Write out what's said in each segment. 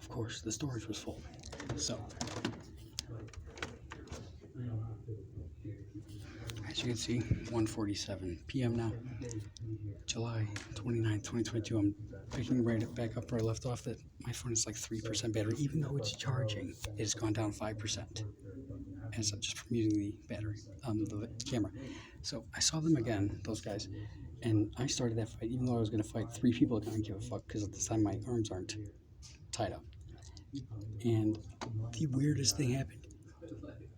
course, the storage was full. So, as you can see, 1:47 p.m. now, July 29th, 2022. I'm picking right back up where I left off. That my phone is like 3% battery, even though it's charging. It has gone down 5%, as I'm just from using the battery, the camera. So I saw them again, those guys, and I started that fight, even though I was going to fight 3 people. I didn't give a fuck because at this time my arms aren't tied up. And the weirdest thing happened.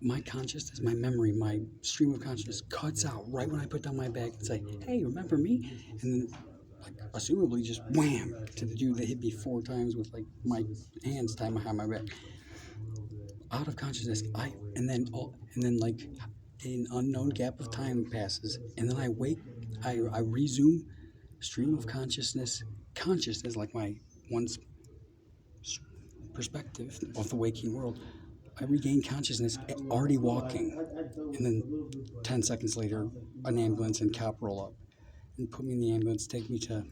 My consciousness, my memory, my stream of consciousness cuts out right when I put down my bag and say, "Hey, remember me?" And then, like, assumably, just wham to the dude that hit me 4 times with like my hands tied behind my back. Out of consciousness, and then like an unknown gap of time passes, and then I wake. I resume stream of consciousness, like my once perspective of the waking world. I regain consciousness, already walking, and then 10 seconds later, an ambulance and cop roll up and put me in the ambulance, take me to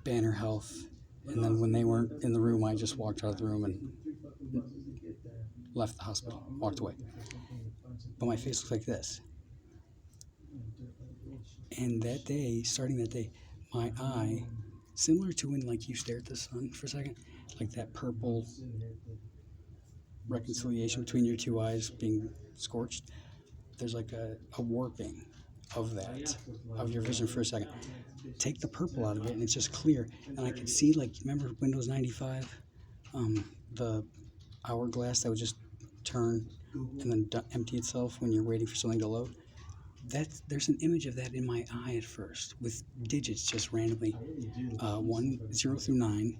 Banner Health, and then when they weren't in the room, I just walked out of the room and left the hospital, walked away. But my face looks like this. And that day, starting that day, my eye, similar to when like you stare at the sun for a second, like that purple reconciliation between your 2 eyes being scorched, there's like a warping of that, of your vision for a second. Take the purple out of it and it's just clear. And I could see, like, remember Windows 95? The hourglass that would just turn and then empty itself when you're waiting for something to load? There's an image of that in my eye at first, with digits just randomly, 0 through 9,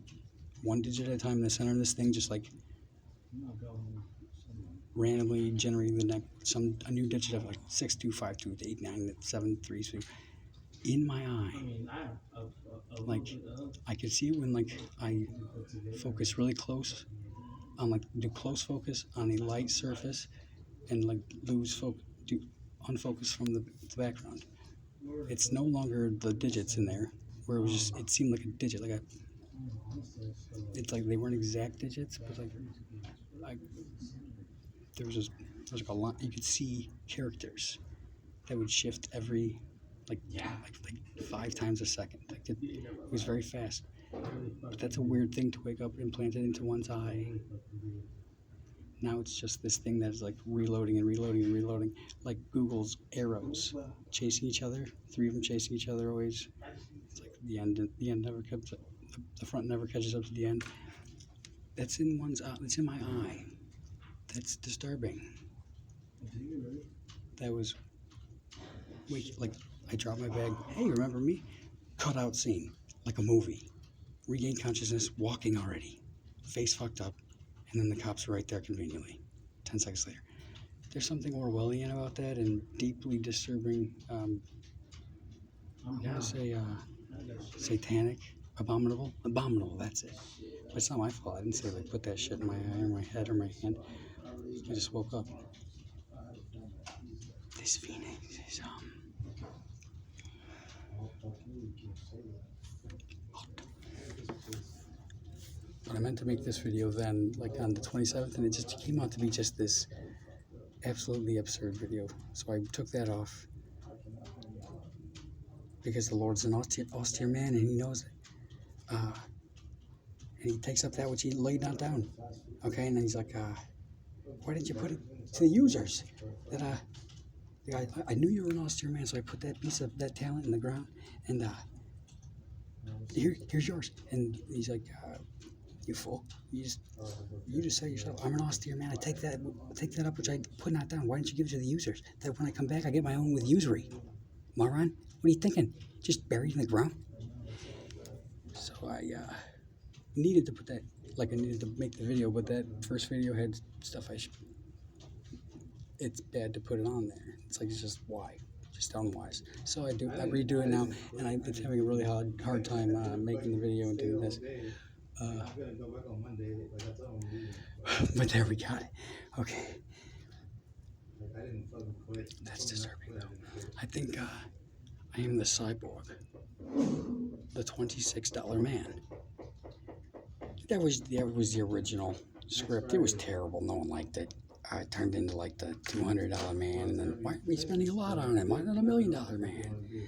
1 digit at a time in the center of this thing, just like randomly generating a new digit of like 6, 2, 5, 2, 8, 9, 7, 3, 2 in my eye. Like, I could see it when like I focus really close on, like, do close focus on a light surface and like lose focus, do unfocus from the background. It's no longer the digits in there, where it was just, it seemed like a digit, like it's like they weren't exact digits, but like there was like a lot. You could see characters that would shift every like 5 times a second. Like it was very fast. But that's a weird thing to wake up implanted into one's eye. Now it's just this thing that's like reloading and reloading and reloading, like Google's arrows chasing each other. 3 of them chasing each other always. It's like the end never comes up. The front never catches up to the end. That's in one's eye. That's in my eye. That's disturbing. That was like I dropped my bag. Hey, remember me? Cut out scene, like a movie. Regain consciousness, walking already, face fucked up, and then the cops are right there conveniently. 10 seconds later. There's something Orwellian about that, and deeply disturbing. I'm gonna say satanic, abominable. That's it. It's not my fault. I didn't say like put that shit in my eye or my head or my hand. I just woke up. This Phoenix is But I meant to make this video then, like on the 27th, and it just came out to be just this absolutely absurd video. So I took that off because the Lord's an austere man, and he knows it. And he takes up that which he laid not down. Okay, and then he's like, why didn't you put it to the users? That I knew you were an austere man, so I put that piece of that talent in the ground, and here's yours. And he's like, you fool! You just said yourself, I'm an austere man. I take that up which I put not down. Why didn't you give it to the users? That when I come back, I get my own with usury. Moron, what are you thinking? Just buried in the ground? So I needed to put that, like I needed to make the video, but that first video had stuff it's bad to put it on there. It's like, it's just why? Just unwise. So I redo it now, and I'm having a really hard time making the video and doing this. But there we got it. Okay. That's disturbing though. I think I I am the Cyborg, the $26 man. That was the original script. It was terrible. No one liked it. I turned into like the $200 man, and then why are we spending a lot on it? Why not $1 million man?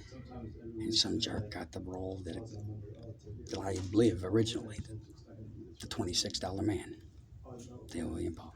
And some jerk got the role that I live originally, the $26 man, Dale William Paul.